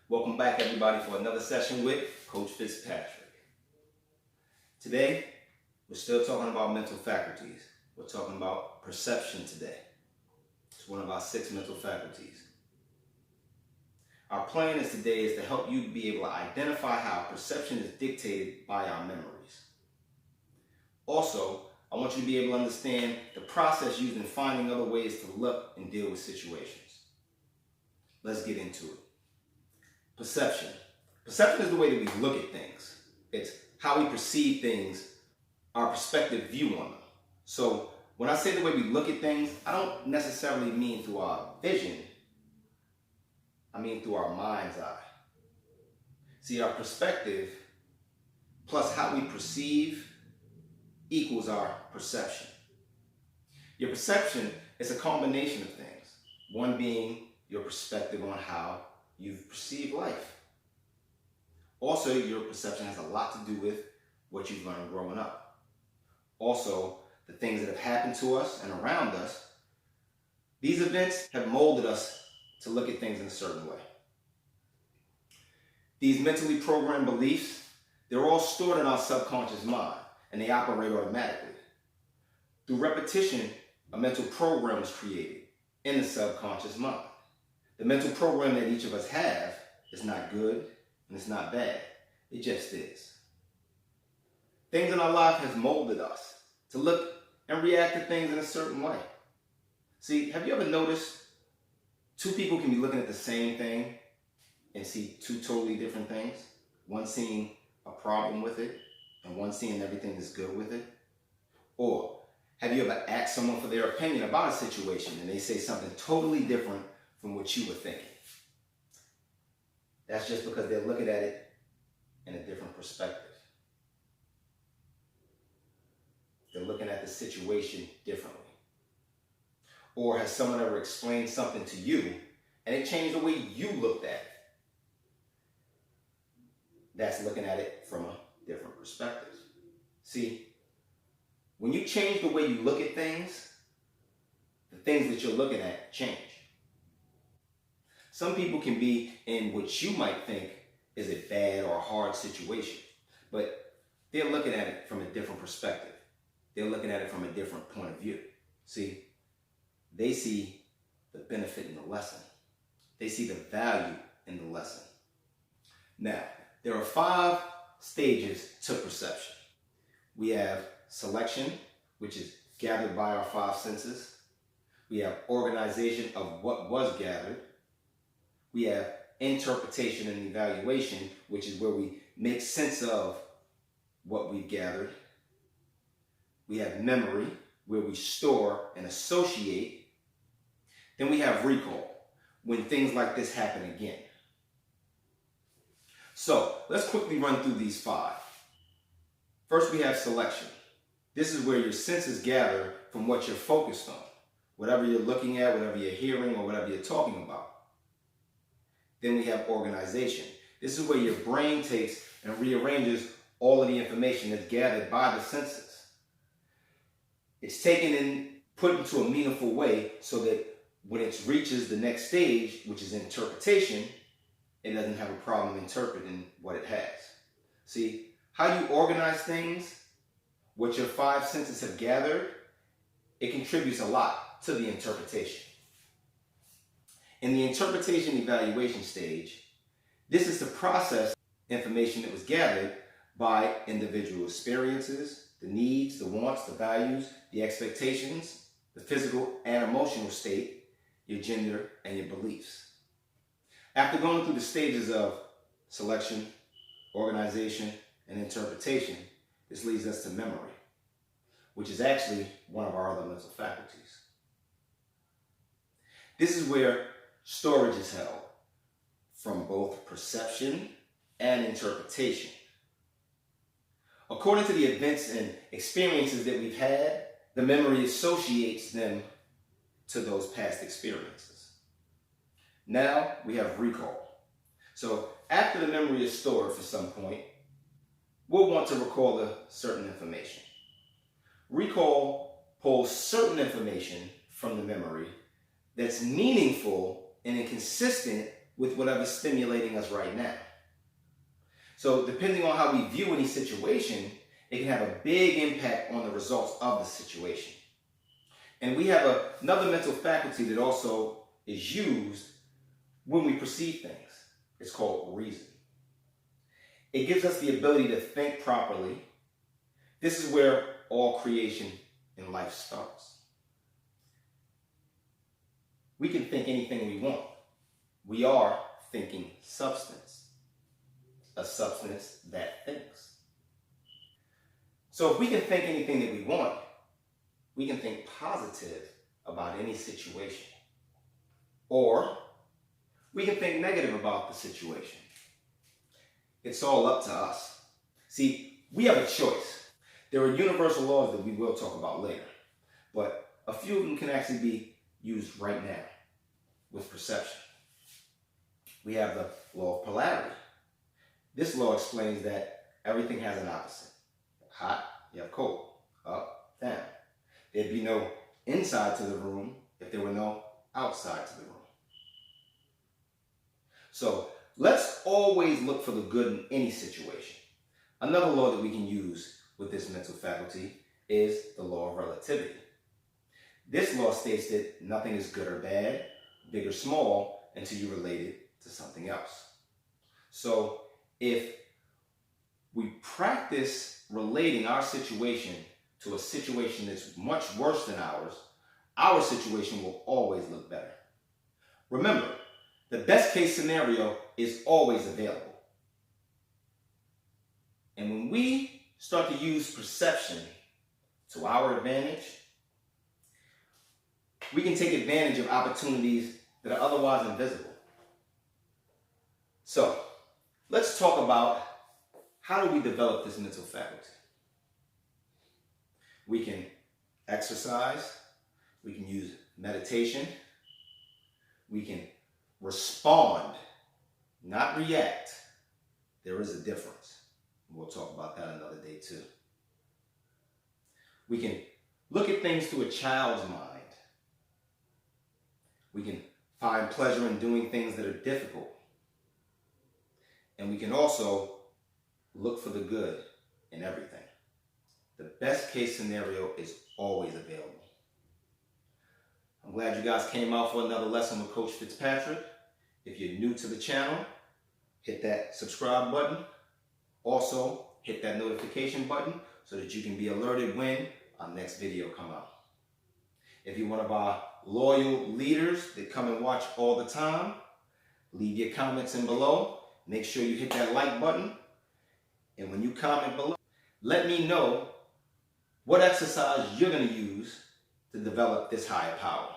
Welcome back, everybody, for another session with Coach Fitzpatrick. Today, we're still talking about mental faculties. We're talking about perception today. It's one of our 6 mental faculties. Our plan today is to help you be able to identify how perception is dictated by our memories. Also, I want you to be able to understand the process used in finding other ways to look and deal with situations. Let's get into it. Perception. Perception is the way that we look at things. It's how we perceive things, our perspective view on them. So when I say the way we look at things, I don't necessarily mean through our vision. I mean through our mind's eye. See, our perspective plus how we perceive equals our perception. Your perception is a combination of things. One being your perspective on how you perceive life. Also, your perception has a lot to do with what you've learned growing up. Also, the things that have happened to us and around us, these events have molded us to look at things in a certain way. These mentally programmed beliefs, they're all stored in our subconscious mind, and they operate automatically. Through repetition, a mental program is created in the subconscious mind. The mental program that each of us have is not good and it's not bad. It just is. Things in our life has molded us to look and react to things in a certain way. See, have you ever noticed 2 people can be looking at the same thing and see 2 totally different things? One seeing a problem with it and one seeing everything that's good with it? Or have you ever asked someone for their opinion about a situation and they say something totally different from what you were thinking? That's just because they're looking at it in a different perspective. They're looking at the situation differently. Or has someone ever explained something to you and it changed the way you looked at it? That's looking at it from a different perspective. See, when you change the way you look at things, the things that you're looking at change. Some people can be in what you might think is a bad or a hard situation, but they're looking at it from a different perspective. They're looking at it from a different point of view. See, they see the benefit in the lesson. They see the value in the lesson. Now, there are 5 stages to perception. We have selection, which is gathered by our 5 senses. We have organization of what was gathered. We have interpretation and evaluation, which is where we make sense of what we've gathered. We have memory, where we store and associate. Then we have recall, when things like this happen again. So let's quickly run through these 5. First, we have selection. This is where your senses gather from what you're focused on, whatever you're looking at, whatever you're hearing, or whatever you're talking about. Then we have organization. This is where your brain takes and rearranges all of the information that's gathered by the senses. It's taken and put into a meaningful way so that when it reaches the next stage, which is interpretation, it doesn't have a problem interpreting what it has. See, how you organize things, what your 5 senses have gathered, it contributes a lot to the interpretation. In the interpretation evaluation stage, this is to process information that was gathered by individual experiences, the needs, the wants, the values, the expectations, the physical and emotional state, your gender, and your beliefs. After going through the stages of selection, organization, and interpretation, this leads us to memory, which is actually one of our other mental faculties. This is where storage is held from both perception and interpretation. According to the events and experiences that we've had, the memory associates them to those past experiences. Now we have recall. So after the memory is stored for some point, we'll want to recall a certain information. Recall pulls certain information from the memory that's meaningful and consistent with whatever's stimulating us right now. So depending on how we view any situation, it can have a big impact on the results of the situation. And we have another mental faculty that also is used when we perceive things. It's called reason. It gives us the ability to think properly. This is where all creation in life starts. We can think anything we want. We are thinking substance, a substance that thinks. So if we can think anything that we want, we can think positive about any situation. Or we can think negative about the situation. It's all up to us. See, we have a choice. There are universal laws that we will talk about later, but a few of them can actually be used right now with perception. We have the law of polarity. This law explains that everything has an opposite. Hot, you have cold, up, down. There'd be no inside to the room if there were no outside to the room. So let's always look for the good in any situation. Another law that we can use with this mental faculty is the law of relativity. This law states that nothing is good or bad, big or small, until you relate it to something else. So if we practice relating our situation to a situation that's much worse than ours, our situation will always look better. Remember, the best case scenario is always available. And when we start to use perception to our advantage, we can take advantage of opportunities that are otherwise invisible. So, let's talk about how do we develop this mental faculty. We can exercise, we can use meditation, we can respond, not react. There is a difference. We'll talk about that another day too. We can look at things through a child's mind. We can find pleasure in doing things that are difficult. And we can also look for the good in everything. The best case scenario is always available. I'm glad you guys came out for another lesson with Coach Fitzpatrick. If you're new to the channel, hit that subscribe button. Also, hit that notification button so that you can be alerted when our next video comes out. If you're one of our loyal leaders that come and watch all the time, leave your comments in below. Make sure you hit that like button. And when you comment below, let me know what exercise you're going to use to develop this higher power.